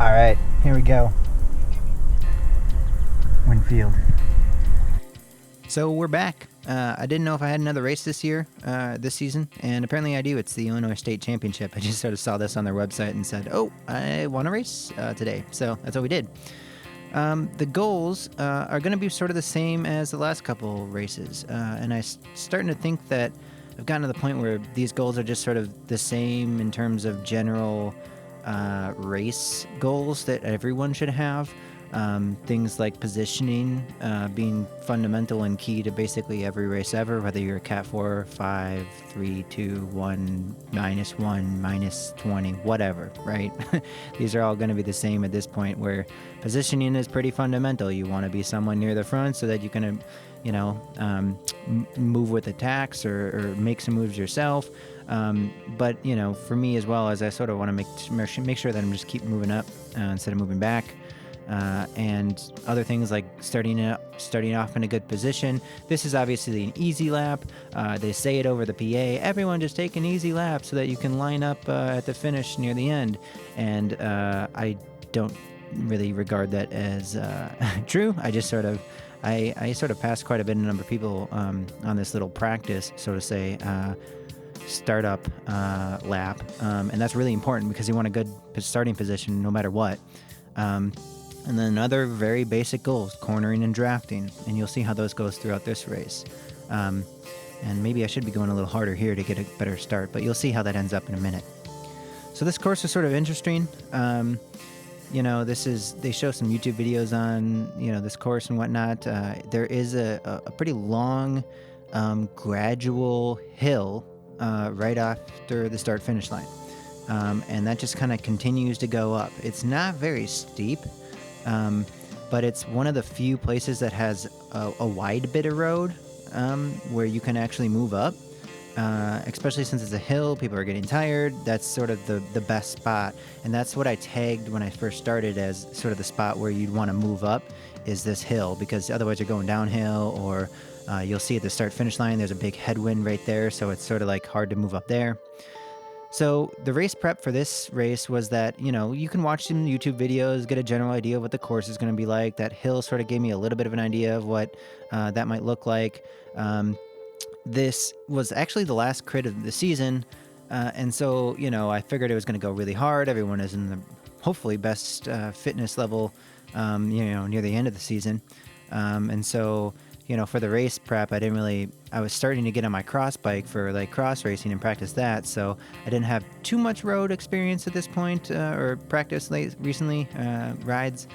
All right, here we go. Winfield. So we're back. I didn't know if I had another race this season, and apparently I do. It's the Illinois State Championship. I just sort of saw this on their website and said, oh, I want to race today. So that's what we did. The goals are going to be sort of the same as the last couple races, and I'm starting to think that I've gotten to the point where these goals are just sort of the same in terms of general race goals that everyone should have. Things like positioning being fundamental and key to basically every race ever, whether you're a Cat 4, 5, 3, 2, 1, -1, -20, whatever, right? These are all going to be the same at this point, where positioning is pretty fundamental. You want to be someone near the front so that you can, move with attacks or make some moves yourself. But, for me as well, as I sort of want to make sure that I'm just keep moving up instead of moving back. And other things like starting off in a good position. This is obviously an easy lap. They say it over the PA. Everyone just take an easy lap so that you can line up at the finish near the end. And I don't really regard that as true. I just sort of passed quite a bit of number of people on this little practice, so to say, startup lap. And that's really important because you want a good starting position no matter what. And then other very basic goals, cornering and drafting, and you'll see how those goes throughout this race. And maybe I should be going a little harder here to get a better start, but you'll see how that ends up in a minute. So this course is sort of interesting. They show some YouTube videos on, this course and whatnot. There is a pretty long, gradual hill right after the start-finish line. And that just kind of continues to go up. It's not very steep. But it's one of the few places that has a wide bit of road where you can actually move up, especially since it's a hill. People are getting tired. That's sort of the best spot, and that's what I tagged when I first started as sort of the spot where you'd want to move up is this hill, because otherwise you're going downhill, or you'll see at the start-finish line there's a big headwind right there, so it's sort of like hard to move up there. So the race prep for this race was that, you can watch some YouTube videos, get a general idea of what the course is going to be like. That hill sort of gave me a little bit of an idea of what that might look like. This was actually the last crit of the season. And so, I figured it was going to go really hard. Everyone is in the hopefully best fitness level, near the end of the season. And so, for the race prep, I was starting to get on my cross bike for like cross racing and practice that. So I didn't have too much road experience at this point, or practice recently, rides.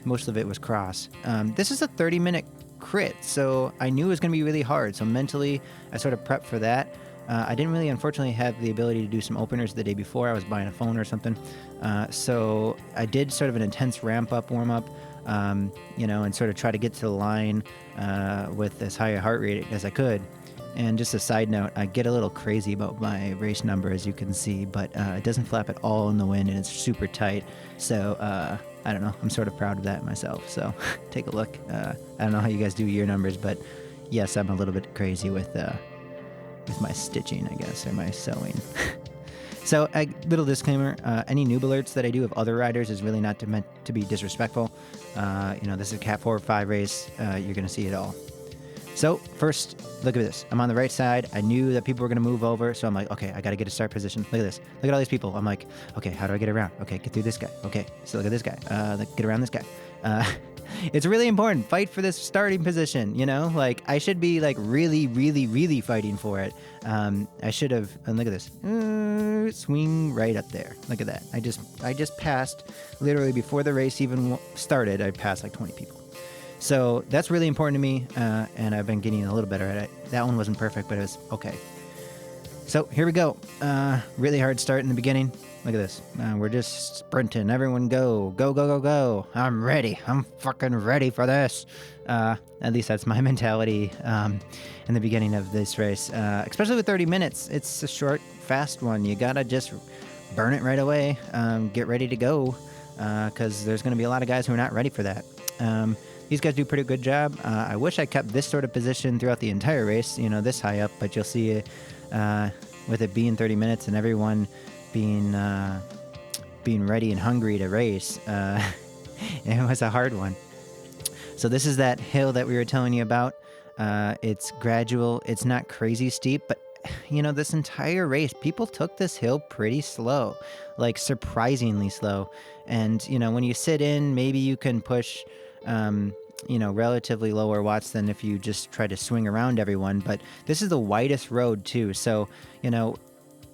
Most of it was cross. This is a 30-minute crit, so I knew it was going to be really hard. So mentally, I sort of prepped for that. I didn't really, unfortunately, have the ability to do some openers the day before. I was buying a phone or something. So I did sort of an intense ramp-up, warm-up, and sort of try to get to the line with as high a heart rate as I could. And just a side note, I get a little crazy about my race number, as you can see, but it doesn't flap at all in the wind, and it's super tight. So I don't know. I'm sort of proud of that myself. So take a look. I don't know how you guys do your numbers, but yes, I'm a little bit crazy with my stitching, I guess, or my sewing. So, a little disclaimer, any noob alerts that I do of other riders is really not meant to be disrespectful. This is a Cat 4 or 5 race. You're going to see it all. So, first, look at this. I'm on the right side. I knew that people were going to move over, so I'm like, okay, I got to get a start position. Look at this. Look at all these people. I'm like, okay, how do I get around? Okay, get through this guy. Okay, so look at this guy. Get around this guy. It's really important. Fight for this starting position, Like, I should be, like, really, really, really fighting for it. I should have... And look at this. Swing right up there. Look at that. I just passed, literally before the race even started, I passed, like, 20 people. So that's really important to me, and I've been getting a little better at it. That one wasn't perfect, but it was okay. So here we go. Really hard start in the beginning. Look at this. We're just sprinting. Everyone go. Go, go, go, go. I'm ready. I'm fucking ready for this. At least that's my mentality in the beginning of this race. Especially with 30 minutes. It's a short, fast one. You gotta just burn it right away. Get ready to go. Because there's going to be a lot of guys who are not ready for that. These guys do a pretty good job. I wish I kept this sort of position throughout the entire race, this high up, but you'll see with it being 30 minutes and everyone being being ready and hungry to race. It was a hard one. So this is that hill that we were telling you about. It's gradual. It's not crazy steep, but this entire race, people took this hill pretty slow, like surprisingly slow. And, when you sit in, maybe you can push, relatively lower watts than if you just try to swing around everyone. But this is the widest road too. So,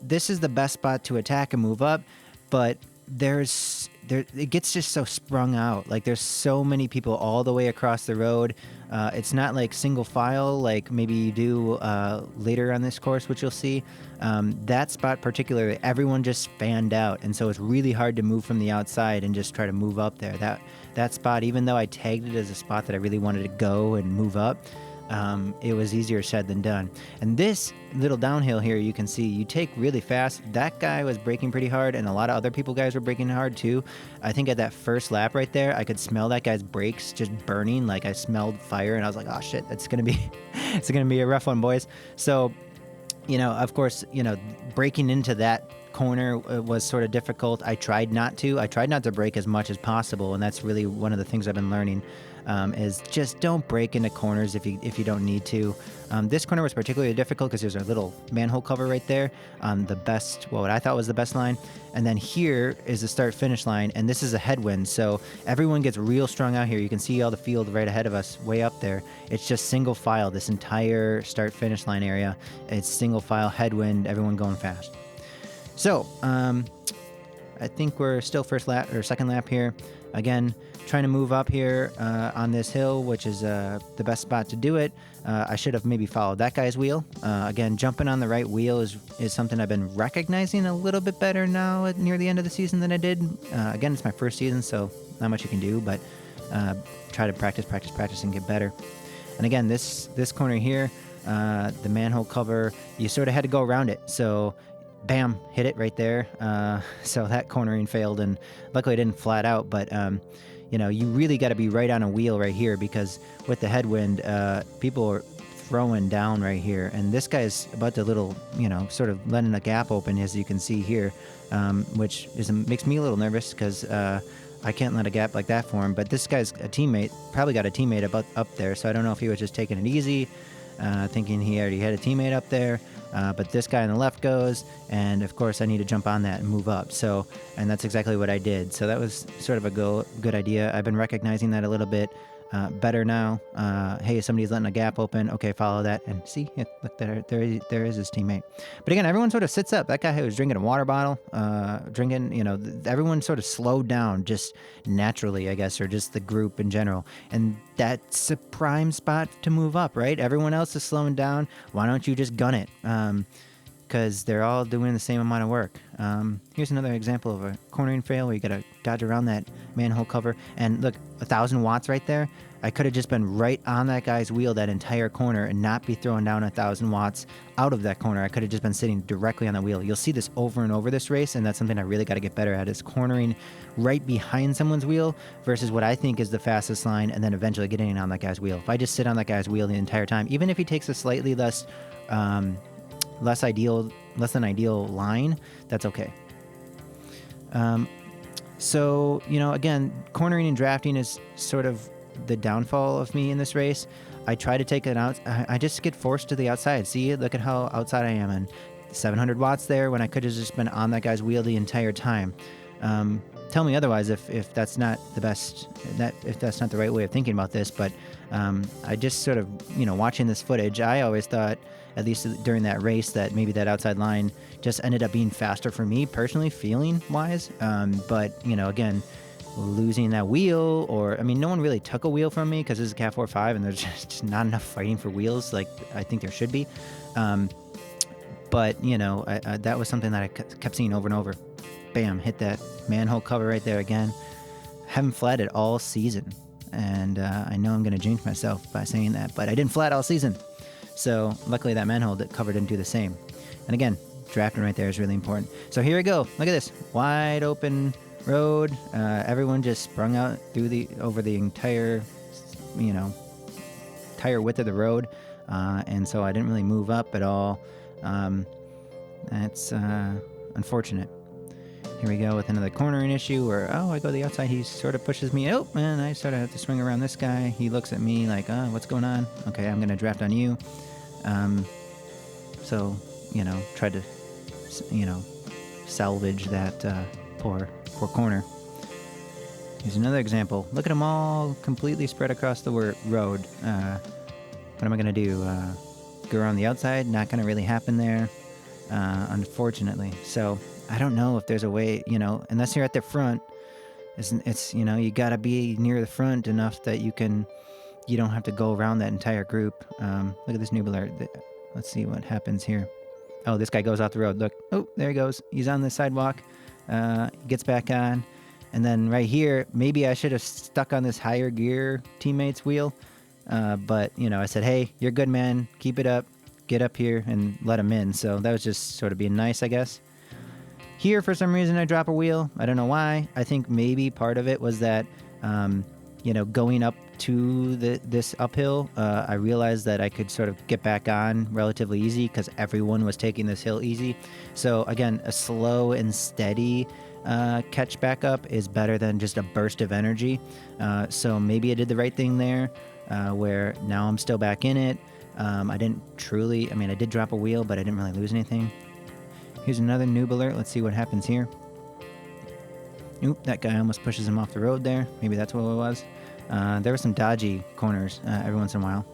this is the best spot to attack and move up, but it gets just so sprung out. Like there's so many people all the way across the road. It's not like single file like maybe you do later on this course, which you'll see. That spot particularly, everyone just fanned out, and so it's really hard to move from the outside and just try to move up there. That spot, even though I tagged it as a spot that I really wanted to go and move up, it was easier said than done. And this little downhill here, you can see you take really fast. That guy was braking pretty hard, and a lot of other guys were braking hard too. I think at that first lap right there, I could smell that guy's brakes just burning. Like I smelled fire, and I was like, oh shit, it's gonna be a rough one, boys. So of course, braking into that corner was sort of difficult. I tried not to brake as much as possible, and that's really one of the things I've been learning. Is just don't brake into corners if you don't need to. This corner was particularly difficult because there's a little manhole cover right there on what I thought was the best line. And then here is the start-finish line, and this is a headwind, so everyone gets real strong out here. You can see all the field right ahead of us, way up there. It's just single file, this entire start-finish line area. It's single file, headwind, everyone going fast. So, I think we're still second lap here. Again, trying to move up here on this hill, which is the best spot to do it. I should have maybe followed that guy's wheel. Again, jumping on the right wheel is something I've been recognizing a little bit better now near the end of the season than I did. Again, it's my first season, so not much you can do, but try to practice and get better. And again, this corner here, the manhole cover, you sort of had to go around it. So bam, hit it right there. So that cornering failed, and luckily it didn't flat out, but you really got to be right on a wheel right here, because with the headwind, people are throwing down right here. And this guy's about to sort of letting a gap open, as you can see here, which makes me a little nervous because I can't let a gap like that form. But this guy's probably got a teammate up there. So I don't know if he was just taking it easy, thinking he already had a teammate up there. But this guy on the left goes, and of course I need to jump on that and move up. And that's exactly what I did. So that was sort of a good idea. I've been recognizing that a little bit better now. Hey, somebody's letting a gap open. Okay, follow that. And see, look, there is his teammate. But again, everyone sort of sits up. That guy who was drinking a water bottle, everyone sort of slowed down just naturally, I guess, or just the group in general. And that's a prime spot to move up, right? Everyone else is slowing down. Why don't you just gun it? Because they're all doing the same amount of work. Here's another example of a cornering fail where you got to dodge around that manhole cover. And look, 1,000 watts right there. I could have just been right on that guy's wheel that entire corner and not be throwing down 1,000 watts out of that corner. I could have just been sitting directly on the wheel. You'll see this over and over this race, and that's something I really got to get better at, is cornering right behind someone's wheel versus what I think is the fastest line, and then eventually getting on that guy's wheel. If I just sit on that guy's wheel the entire time, even if he takes a slightly less than ideal line, that's okay. So, again, cornering and drafting is sort of the downfall of me in this race. I try to take it out. I just get forced to the outside. See, look at how outside I am. And 700 watts there when I could have just been on that guy's wheel the entire time. Tell me otherwise if that's not the best, if that's not the right way of thinking about this. But I just sort of, watching this footage, I always thought, at least during that race, that maybe that outside line just ended up being faster for me personally, feeling wise. But, again, losing that wheel, no one really took a wheel from me because this is a Cat 4.5 and there's just not enough fighting for wheels like I think there should be. But, that was something that I kept seeing over and over. Bam, hit that manhole cover right there again. Haven't flatted all season. And I know I'm going to jinx myself by saying that, but I didn't flat all season. So luckily that manhole cover didn't do the same. And again, drafting right there is really important. So here we go. Look at this. Wide open road. Everyone just sprung out over the entire width of the road. And so I didn't really move up at all. That's unfortunate. Here we go with another cornering issue where, oh, I go to the outside. He sort of pushes me. Oh, man, I sort of have to swing around this guy. He looks at me like, oh, what's going on? Okay, I'm going to draft on you. So, try to, salvage that poor corner. Here's another example. Look at them all completely spread across the road. What am I going to do? Go around the outside? Not going to really happen there, unfortunately. So I don't know if there's a way, unless you're at the front, it's you got to be near the front enough that you don't have to go around that entire group. Look at this noobler. Let's see what happens here. Oh, this guy goes off the road. Look. Oh, there he goes. He's on the sidewalk. Gets back on. And then right here, maybe I should have stuck on this higher gear teammate's wheel. But, I said, hey, you're good, man. Keep it up. Get up here and let him in. So that was just sort of being nice, I guess. Here, for some reason, I drop a wheel. I don't know why. I think maybe part of it was that, going up to this uphill, I realized that I could sort of get back on relatively easy because everyone was taking this hill easy. So, again, a slow and steady catch back up is better than just a burst of energy. So maybe I did the right thing there, where now I'm still back in it. I did drop a wheel, but I didn't really lose anything. Here's another noob alert. Let's see what happens here. Oop, that guy almost pushes him off the road there. Maybe that's what it was. There were some dodgy corners every once in a while.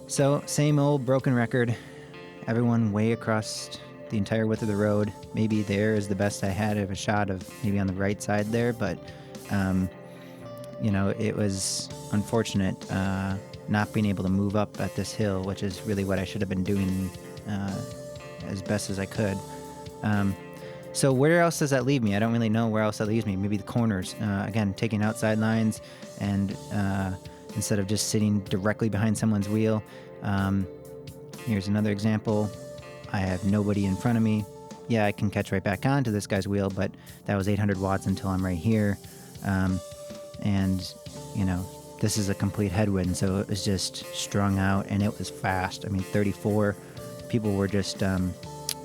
So, same old broken record. Everyone way across the entire width of the road. Maybe there is the best I had of a shot of maybe on the right side there, but, it was unfortunate not being able to move up at this hill, which is really what I should have been doing as best as I could. So where else does that leave me? I don't really know where else that leaves me. Maybe the corners. Again, taking outside lines and instead of just sitting directly behind someone's wheel. Here's another example. I have nobody in front of me. Yeah, I can catch right back onto this guy's wheel, but that was 800 watts until I'm right here. This is a complete headwind, so it was just strung out, and it was fast. 34 people were just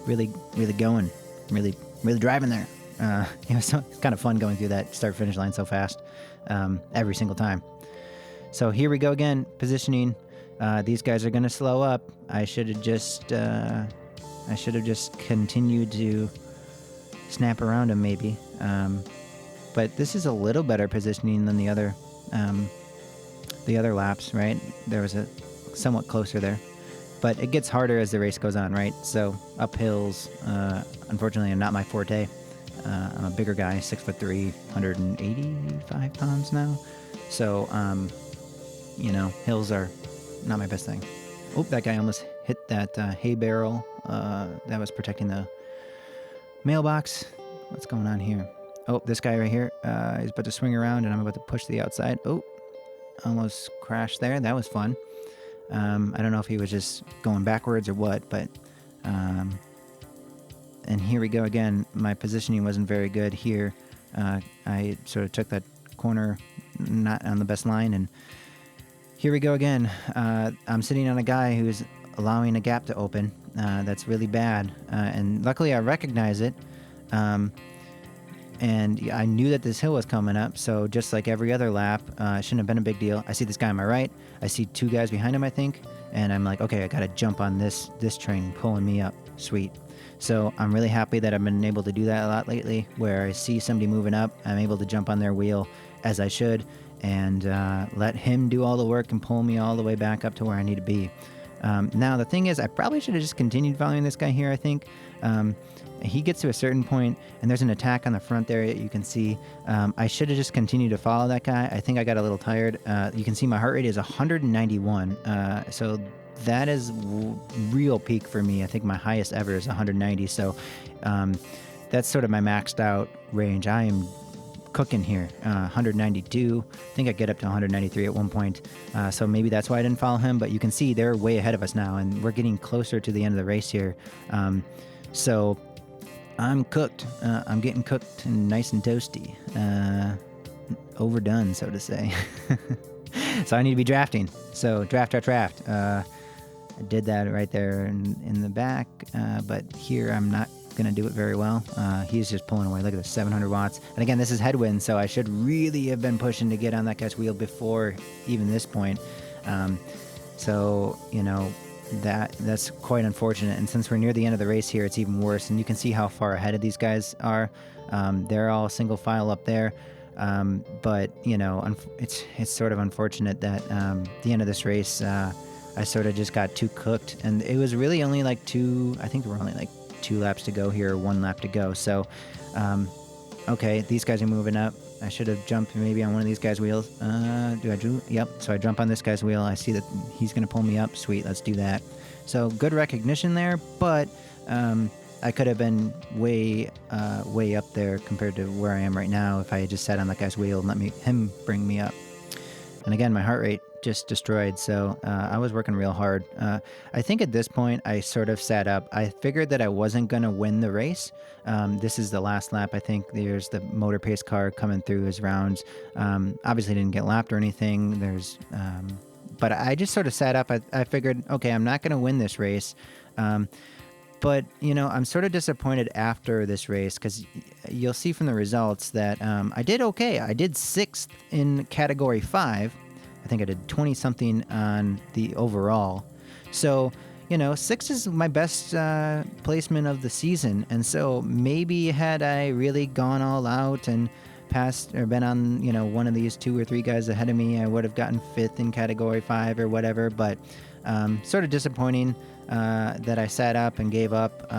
really, really going, really, really driving there. It was kind of fun going through that start-finish line so fast every single time. So here we go again, positioning. These guys are going to slow up. I should have just continued to snap around them maybe. But this is a little better positioning than the other laps, right? There was a somewhat closer there. But it gets harder as the race goes on, right? So uphills, unfortunately, are not my forte. I'm a bigger guy, 6'3", 185 pounds now. So, hills are not my best thing. Oh, that guy almost hit that hay barrel that was protecting the mailbox. What's going on here? Oh, this guy right here, he's about to swing around, and I'm about to push to the outside. Oh, almost crashed there. That was fun. I don't know if he was just going backwards or what, but and here we go again. My positioning wasn't very good here. I sort of took that corner not on the best line, and here we go again. I'm sitting on a guy who's allowing a gap to open. That's really bad, and luckily I recognize it. And I knew that this hill was coming up, so just like every other lap, it shouldn't have been a big deal. I see this guy on my right. I see two guys behind him, I think, and I'm like, okay, I gotta jump on this train pulling me up. Sweet. So I'm really happy that I've been able to do that a lot lately, where I see somebody moving up, I'm able to jump on their wheel as I should, and let him do all the work and pull me all the way back up to where I need to be. Now, the thing is, I probably should have just continued following this guy here, I think. He gets to a certain point, and there's an attack on the front there that you can see. I should have just continued to follow that guy. I think I got a little tired. You can see my heart rate is 191, so that is real peak for me. I think my highest ever is 190, so that's sort of my maxed out range. I am cooking here. 192. I think I get up to 193 at one point. So maybe that's why I didn't follow him, but you can see they're way ahead of us now, and we're getting closer to the end of the race here. So I'm cooked. I'm getting cooked and nice and toasty. Overdone, so to say. So I need to be drafting. So draft. I did that right there in the back, but here I'm not going to do it very well. He's just pulling away. Look at this, 700 watts. And again, this is headwind, so I should really have been pushing to get on that guy's wheel before even this point. So, you know, that's quite unfortunate. And since we're near the end of the race here, it's even worse. And you can see how far ahead of these guys are. They're all single file up there. But, you know, it's sort of unfortunate that the end of this race, I sort of just got too cooked. And it was really only like I think there were only like 2 laps to go here, 1 lap to go. So, okay, these guys are moving up. I should have jumped maybe on one of these guys' wheels. Yep. So I jump on this guy's wheel. I see that he's going to pull me up. Sweet. Let's do that. So good recognition there, but I could have been way up there compared to where I am right now if I had just sat on that guy's wheel and let him bring me up. And again, my heart rate just destroyed. So I was working real hard. I think at this point, I sort of sat up. I figured that I wasn't going to win the race. This is the last lap. I think there's the motor pace car coming through his rounds. Obviously didn't get lapped or anything. But I just sort of sat up. I figured, okay, I'm not going to win this race. But, you know, I'm sort of disappointed after this race because you'll see from the results that I did okay. I did 6th in Category 5. I think I did 20-something on the overall. So, you know, 6 is my best placement of the season. And so maybe had I really gone all out and passed or been on, you know, one of these 2 or 3 guys ahead of me, I would have gotten 5th in Category 5 or whatever. But sort of disappointing that I sat up and gave up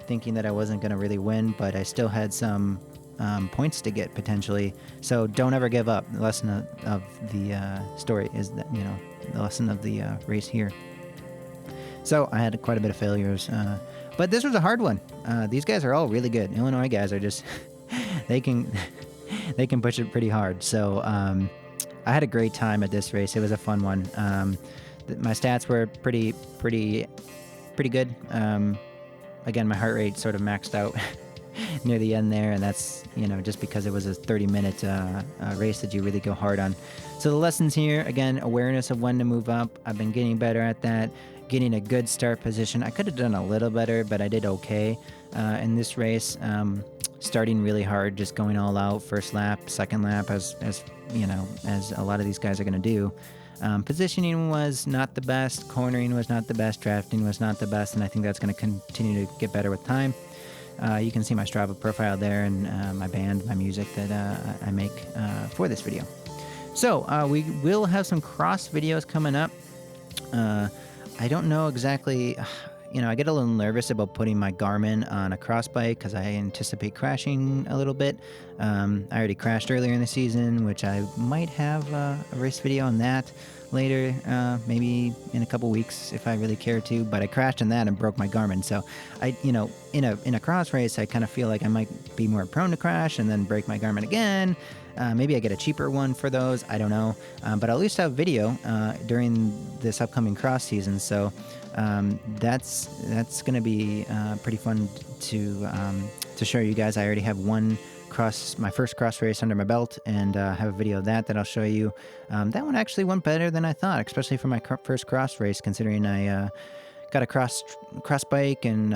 thinking that I wasn't going to really win, but I still had some points to get potentially. So don't ever give up. The lesson of the story is that, you know, the lesson of the race here. So I had quite a bit of failures, but this was a hard one. These guys are all really good. Illinois guys are just, they can push it pretty hard. So I had a great time at this race. It was a fun one. My stats were pretty good. Again, my heart rate sort of maxed out near the end there, and that's, you know, just because it was a 30-minute race that you really go hard on. So the lessons here, again, awareness of when to move up. I've been getting better at that, getting a good start position. I could have done a little better, but I did okay in this race. Starting really hard, just going all out, first lap, second lap, as you know, as a lot of these guys are going to do. Positioning was not the best, cornering was not the best, drafting was not the best, and I think that's going to continue to get better with time. You can see my Strava profile there and my band, my music that I make for this video. So we will have some cross videos coming up. I don't know exactly, you know, I get a little nervous about putting my Garmin on a cross bike because I anticipate crashing a little bit. I already crashed earlier in the season, which I might have a race video on that later, maybe in a couple weeks if I really care to. But I crashed in that and broke my Garmin. So I, you know, in a cross race, I kind of feel like I might be more prone to crash and then break my Garmin again. Maybe I get a cheaper one for those. I don't know. But I'll at least have video during this upcoming cross season. So that's going to be pretty fun to show you guys. I already have my first cross race under my belt, and have a video of that I'll show you. That one actually went better than I thought, especially for my first cross race, considering I got a cross bike and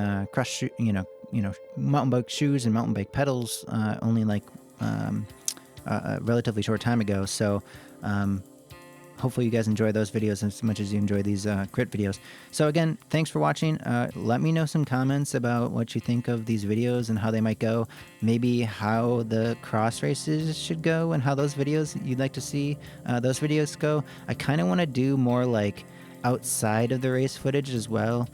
mountain bike shoes and mountain bike pedals only like a relatively short time ago. So hopefully you guys enjoy those videos as much as you enjoy these crit videos. So again, thanks for watching. Let me know some comments about what you think of these videos and how they might go. Maybe how the cross races should go and how those videos you'd like to see those videos go. I kind of want to do more like outside of the race footage as well,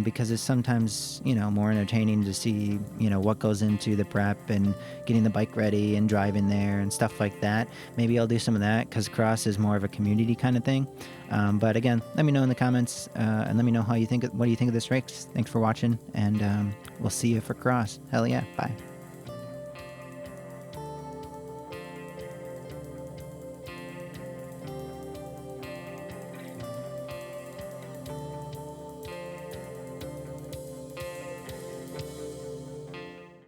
because it's sometimes, you know, more entertaining to see, you know, what goes into the prep and getting the bike ready and driving there and stuff like that. Maybe I'll do some of that because cross is more of a community kind of thing. But again, let me know in the comments and let me know what do you think of this race. Thanks for watching, and we'll see you for cross. Hell yeah, bye.